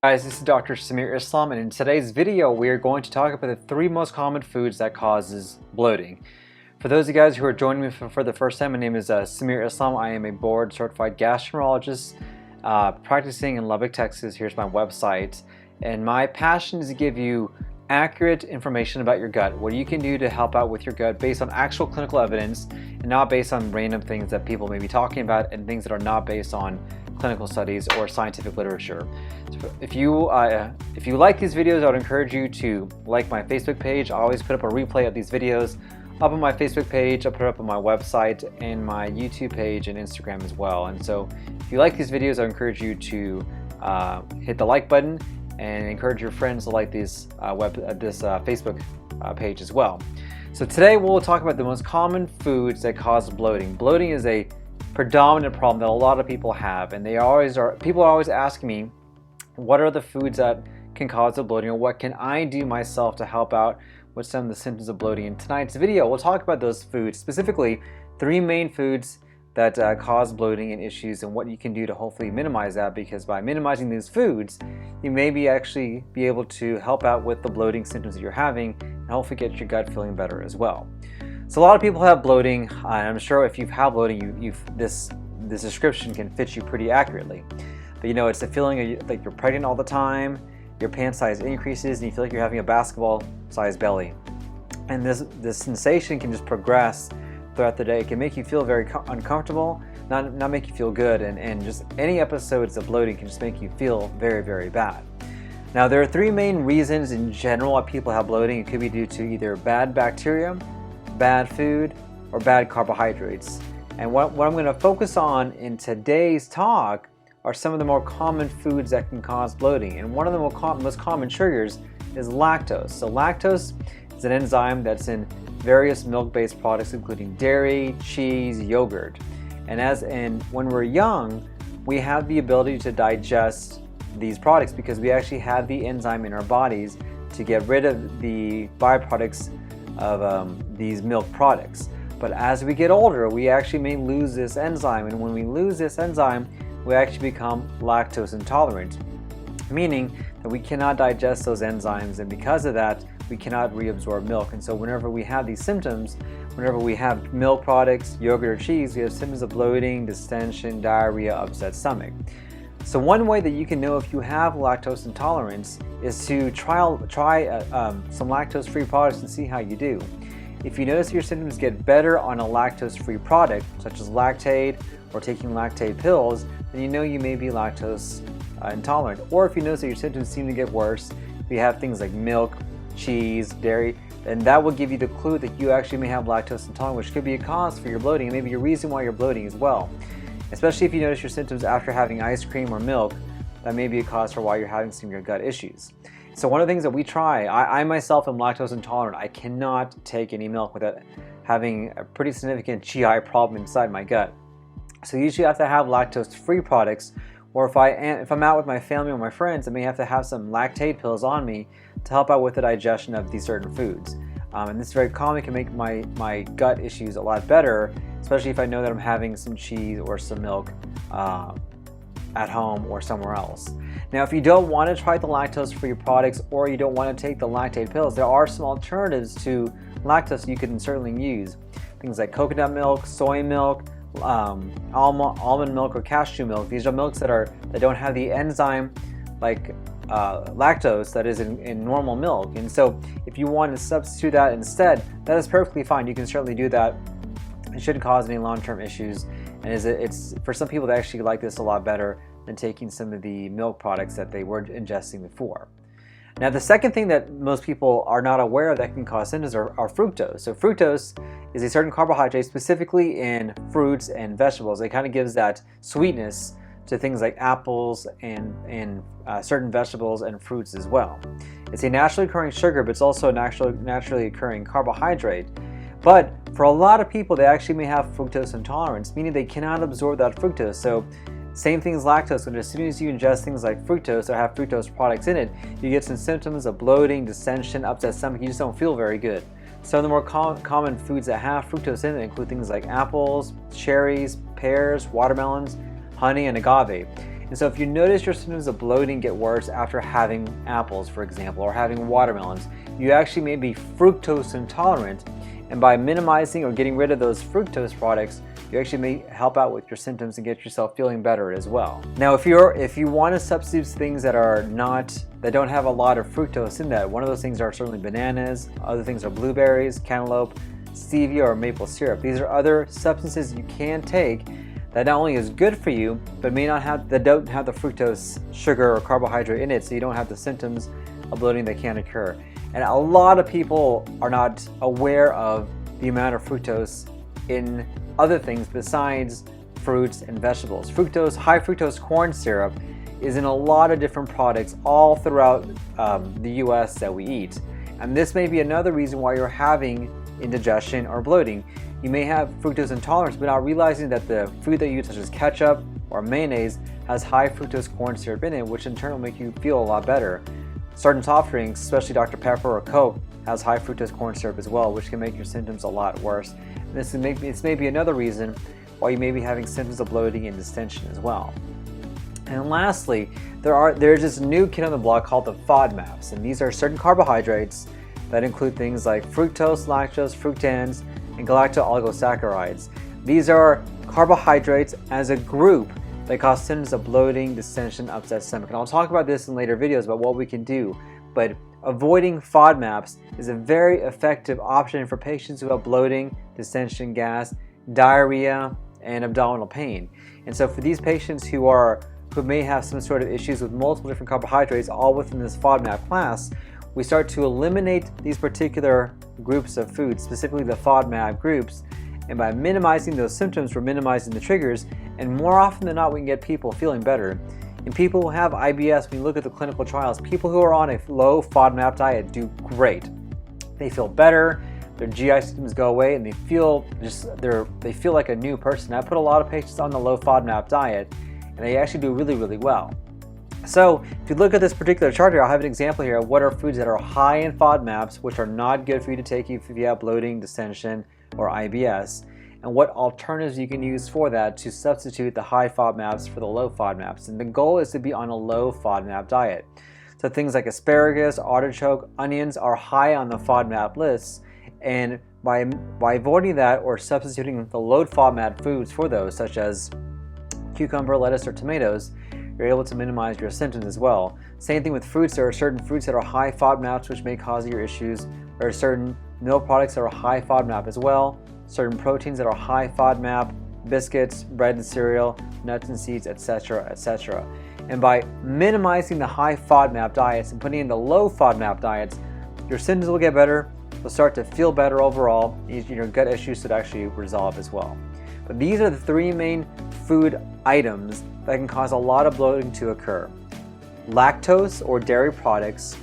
Guys, this is Dr. Samir Islam, and in today's video we are going to talk about the 3 most common foods that causes bloating. For those of you guys who are joining me for the first time, my name is Samir Islam. I am a board certified gastroenterologist practicing in Lubbock, Texas. Here's my website, and my passion is to give you accurate information about your gut, what you can do to help out with your gut based on actual clinical evidence and not based on random things that people may be talking about and things that are not based on clinical studies or scientific literature. So if you like these videos, I would encourage you to like my Facebook page. I always put up a replay of these videos up on my Facebook page. I put it up on my website and my YouTube page and Instagram as well. And so if you like these videos, I encourage you to hit the like button and encourage your friends to like this Facebook page as well. So today we'll talk about the most common foods that cause bloating. Bloating is a predominant problem that a lot of people have, and people are always asking me, what are the foods that can cause the bloating, or what can I do myself to help out with some of the symptoms of bloating? In tonight's video, we'll talk about those foods, specifically 3 main foods that cause bloating and issues, and what you can do to hopefully minimize that, because by minimizing these foods, you may actually be able to help out with the bloating symptoms that you're having and hopefully get your gut feeling better as well. So a lot of people have bloating, and I'm sure if you've had bloating, this description can fit you pretty accurately. But you know, it's the feeling like you're pregnant all the time, your pant size increases, and you feel like you're having a basketball-sized belly. And this sensation can just progress throughout the day. It can make you feel very uncomfortable, not make you feel good, and just any episodes of bloating can just make you feel very, very bad. Now, there are 3 main reasons in general why people have bloating. It could be due to either bad bacteria, bad food, or bad carbohydrates. And what I'm going to focus on in today's talk are some of the more common foods that can cause bloating. And one of the most common triggers is lactose. So lactose is an enzyme that's in various milk-based products, including dairy, cheese, yogurt. And when we're young, we have the ability to digest these products because we actually have the enzyme in our bodies to get rid of the byproducts of these milk products. But as we get older, we actually may lose this enzyme, and when we lose this enzyme, we actually become lactose intolerant, meaning that we cannot digest those enzymes, and because of that, we cannot reabsorb milk. And so whenever we have these symptoms, whenever we have milk products, yogurt, or cheese, we have symptoms of bloating, distension, diarrhea, upset stomach. So one way that you can know if you have lactose intolerance is to try some lactose-free products and see how you do. If you notice your symptoms get better on a lactose-free product, such as Lactaid or taking Lactaid pills, then you know you may be lactose intolerant. Or if you notice that your symptoms seem to get worse, if you have things like milk, cheese, dairy, then that will give you the clue that you actually may have lactose intolerance, which could be a cause for your bloating and maybe a reason why you're bloating as well. Especially if you notice your symptoms after having ice cream or milk, that may be a cause for why you're having some of your gut issues. So one of the things that we try, I myself am lactose intolerant. I cannot take any milk without having a pretty significant GI problem inside my gut. So usually I have to have lactose-free products, or if I'm out with my family or my friends, I may have to have some Lactaid pills on me to help out with the digestion of these certain foods. And this is very common. It can make my gut issues a lot better, especially if I know that I'm having some cheese or some milk at home or somewhere else. Now, if you don't want to try the lactose-free products, or you don't want to take the Lactaid pills, there are some alternatives to lactose you can certainly use. Things like coconut milk, soy milk, almond milk, or cashew milk. These are milks that don't have the enzyme like lactose that is in normal milk. And so if you want to substitute that instead, that is perfectly fine. You can certainly do that. It shouldn't cause any long-term issues, and it's for some people, they actually like this a lot better than taking some of the milk products that they were ingesting before. Now, the second thing that most people are not aware of that can cause symptoms are fructose. So fructose is a certain carbohydrate specifically in fruits and vegetables. It kind of gives that sweetness to things like apples and certain vegetables and fruits as well. It's a naturally occurring sugar, but it's also a naturally occurring carbohydrate. But for a lot of people, they actually may have fructose intolerance, meaning they cannot absorb that fructose. So same thing as lactose, but as soon as you ingest things like fructose or have fructose products in it, you get some symptoms of bloating, distension, upset stomach. You just don't feel very good. Some of the more common foods that have fructose in it include things like apples, cherries, pears, watermelons, honey, and agave. And so if you notice your symptoms of bloating get worse after having apples, for example, or having watermelons, you actually may be fructose intolerant. And by minimizing or getting rid of those fructose products, you actually may help out with your symptoms and get yourself feeling better as well. Now, if you want to substitute things that don't have a lot of fructose in that, one of those things are certainly bananas. Other things are blueberries, cantaloupe, stevia, or maple syrup. These are other substances you can take that not only is good for you, but that don't have the fructose sugar or carbohydrate in it, so you don't have the symptoms of bloating that can occur. And a lot of people are not aware of the amount of fructose in other things besides fruits and vegetables. High fructose corn syrup is in a lot of different products all throughout the US that we eat. And this may be another reason why you're having indigestion or bloating. You may have fructose intolerance, but not realizing that the food that you eat, such as ketchup or mayonnaise, has high fructose corn syrup in it, which in turn will make you feel a lot better. Certain soft drinks, especially Dr. Pepper or Coke, has high fructose corn syrup as well, which can make your symptoms a lot worse. And this may be another reason why you may be having symptoms of bloating and distension as well. And lastly, there's this new kid on the block called the FODMAPs, and these are certain carbohydrates that include things like fructose, lactose, fructans, and galacto-oligosaccharides. These are carbohydrates as a group that cause symptoms of bloating, distension, upset stomach. And I'll talk about this in later videos about what we can do, but avoiding FODMAPs is a very effective option for patients who have bloating, distension, gas, diarrhea, and abdominal pain. And so for these patients who may have some sort of issues with multiple different carbohydrates all within this FODMAP class, we start to eliminate these particular groups of foods, specifically the FODMAP groups, and by minimizing those symptoms, we're minimizing the triggers, and more often than not, we can get people feeling better. In people who have IBS, when you look at the clinical trials, people who are on a low FODMAP diet do great. They feel better, their GI symptoms go away, and they feel like a new person. I put a lot of patients on the low FODMAP diet, and they actually do really, really well. So if you look at this particular chart here, I'll have an example here of what are foods that are high in FODMAPs, which are not good for you to take if you have bloating, distension, or IBS, and what alternatives you can use for that to substitute the high FODMAPs for the low FODMAPs. And the goal is to be on a low FODMAP diet. So things like asparagus, artichoke, onions are high on the FODMAP lists, and by avoiding that or substituting the low FODMAP foods for those, such as cucumber, lettuce, or tomatoes, you're able to minimize your symptoms as well. Same thing with fruits. There are certain fruits that are high FODMAPs which may cause your issues. There are certain milk products that are high FODMAP as well. Certain proteins that are high FODMAP, biscuits, bread and cereal, nuts and seeds, etc., etc. And by minimizing the high FODMAP diets and putting in the low FODMAP diets, your symptoms will get better. You'll start to feel better overall. Your gut issues should actually resolve as well. But these are the three main food items that can cause a lot of bloating to occur: lactose or dairy products,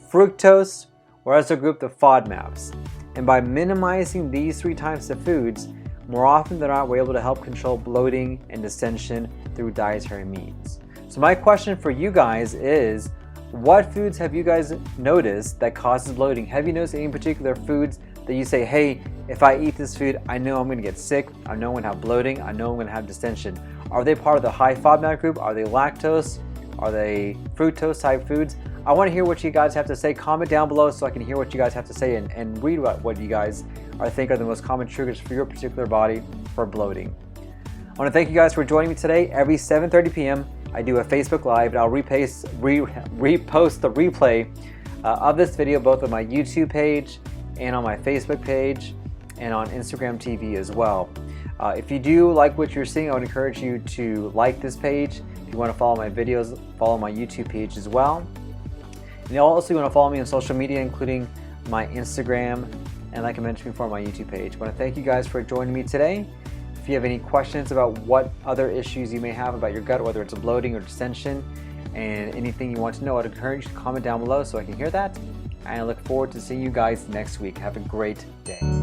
fructose, or as a group the FODMAPs. And by minimizing these three types of foods, more often than not, we're able to help control bloating and distension through dietary means. So my question for you guys is, what foods have you guys noticed that causes bloating? Have you noticed any particular foods that you say, hey, if I eat this food, I know I'm going to get sick, I know I'm going to have bloating, I know I'm going to have distension? Are they part of the high FODMAP group? Are they lactose? Are they fructose type foods? I want to hear what you guys have to say. Comment down below so I can hear what you guys have to say and read what you guys think are the most common triggers for your particular body for bloating. I want to thank you guys for joining me today. Every 7:30 p.m. I do a Facebook Live, and I'll repost the replay of this video both on my YouTube page and on my Facebook page and on Instagram TV as well. If you do like what you're seeing, I would encourage you to like this page. If you want to follow my videos, follow my YouTube page as well. And you also want to follow me on social media, including my Instagram and, like I mentioned before, my YouTube page. I want to thank you guys for joining me today. If you have any questions about what other issues you may have about your gut, whether it's bloating or distension, and anything you want to know, I'd encourage you to comment down below so I can hear that. And I look forward to seeing you guys next week. Have a great day.